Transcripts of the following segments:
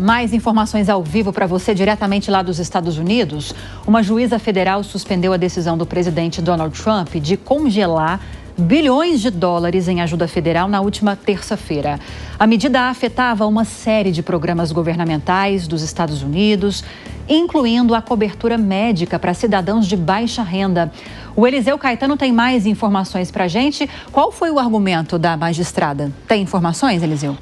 Mais informações ao vivo para você, diretamente lá dos Estados Unidos. Uma juíza federal suspendeu a decisão do presidente Donald Trump de congelar bilhões de dólares em ajuda federal na última terça-feira. A medida afetava uma série de programas governamentais dos Estados Unidos, incluindo a cobertura médica para cidadãos de baixa renda. O Eliseu Caetano tem mais informações para a gente. Qual foi o argumento da magistrada? Tem informações, Eliseu?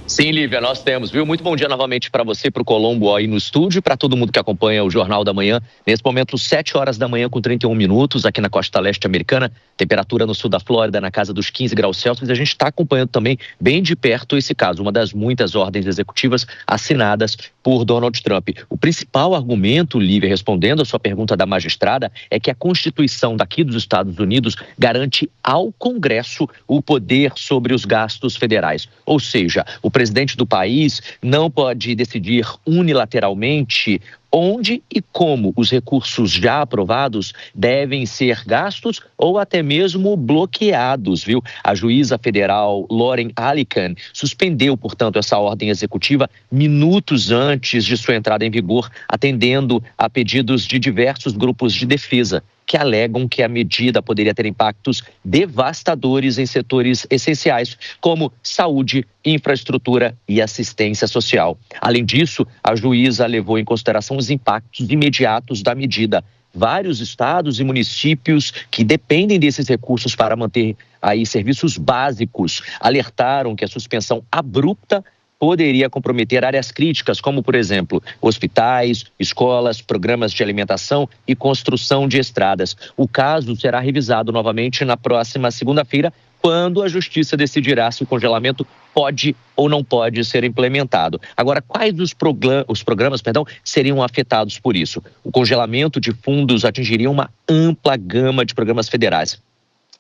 Sim, Lívia, nós temos, viu? Muito bom dia novamente para você, para o Colombo aí no estúdio, para todo mundo que acompanha o Jornal da Manhã. Nesse momento, 7 horas da manhã com 31 minutos, aqui na costa leste americana. Temperatura no sul da Flórida na casa dos 15 graus Celsius. A gente está acompanhando também bem de perto esse caso, uma das muitas ordens executivas assinadas por Donald Trump. O principal argumento, Lívia, respondendo a sua pergunta da magistrada, é que a Constituição daqui dos Estados Unidos garante ao Congresso o poder sobre os gastos federais. Ou seja, o presidente do país não pode decidir unilateralmente onde e como os recursos já aprovados devem ser gastos ou até mesmo bloqueados, viu? A juíza federal Lauren Alican suspendeu, portanto, essa ordem executiva minutos antes de sua entrada em vigor, atendendo a pedidos de diversos grupos de defesa que alegam que a medida poderia ter impactos devastadores em setores essenciais, como saúde, infraestrutura e assistência social. Além disso, a juíza levou em consideração os impactos imediatos da medida. Vários estados e municípios que dependem desses recursos para manter aí serviços básicos alertaram que a suspensão abrupta poderia comprometer áreas críticas, como, por exemplo, hospitais, escolas, programas de alimentação e construção de estradas. O caso será revisado novamente na próxima segunda-feira, quando a Justiça decidirá se o congelamento pode ou não pode ser implementado. Agora, quais os programas seriam afetados por isso? O congelamento de fundos atingiria uma ampla gama de programas federais,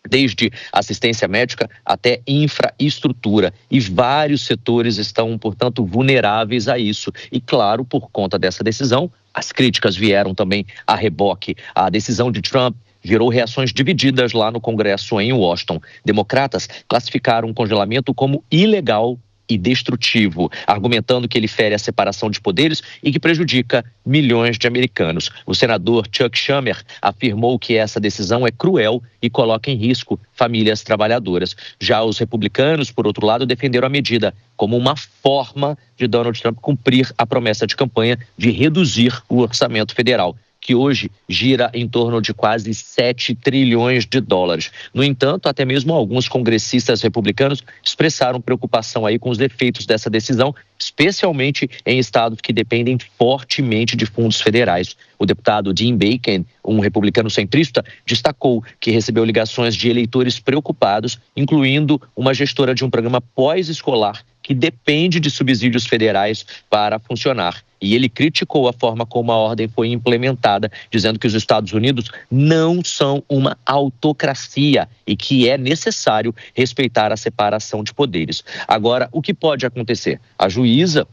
desde assistência médica até infraestrutura. E vários setores estão, portanto, vulneráveis a isso. E, claro, por conta dessa decisão, as críticas vieram também a reboque. A decisão de Trump gerou reações divididas lá no Congresso em Washington. Democratas classificaram o congelamento como ilegal e destrutivo, argumentando que ele fere a separação de poderes e que prejudica milhões de americanos. O senador Chuck Schumer afirmou que essa decisão é cruel e coloca em risco famílias trabalhadoras. Já os republicanos, por outro lado, defenderam a medida como uma forma de Donald Trump cumprir a promessa de campanha de reduzir o orçamento federal, que hoje gira em torno de quase 7 trilhões de dólares. No entanto, até mesmo alguns congressistas republicanos expressaram preocupação aí com os efeitos dessa decisão, especialmente em estados que dependem fortemente de fundos federais. O deputado Dean Bacon, um republicano centrista, destacou que recebeu ligações de eleitores preocupados, incluindo uma gestora de um programa pós-escolar que depende de subsídios federais para funcionar. E ele criticou a forma como a ordem foi implementada, dizendo que os Estados Unidos não são uma autocracia e que é necessário respeitar a separação de poderes. Agora, o que pode acontecer? A juíza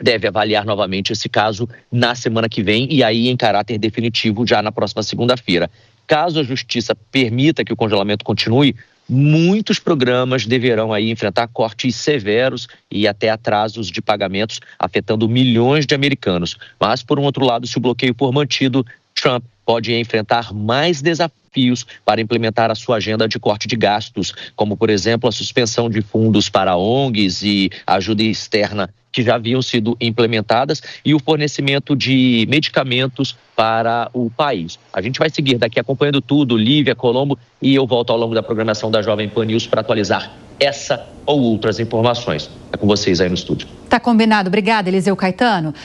deve avaliar novamente esse caso na semana que vem e aí em caráter definitivo já na próxima segunda-feira. Caso a justiça permita que o congelamento continue, muitos programas deverão aí enfrentar cortes severos e até atrasos de pagamentos, afetando milhões de americanos. Mas, por um outro lado, se o bloqueio for mantido, Trump pode enfrentar mais desafios para implementar a sua agenda de corte de gastos, como, por exemplo, a suspensão de fundos para ONGs e ajuda externa que já haviam sido implementadas e o fornecimento de medicamentos para o país. A gente vai seguir daqui acompanhando tudo, Lívia, Colombo, e eu volto ao longo da programação da Jovem Pan News para atualizar essa ou outras informações. É com vocês aí no estúdio. Tá combinado. Obrigada, Eliseu Caetano.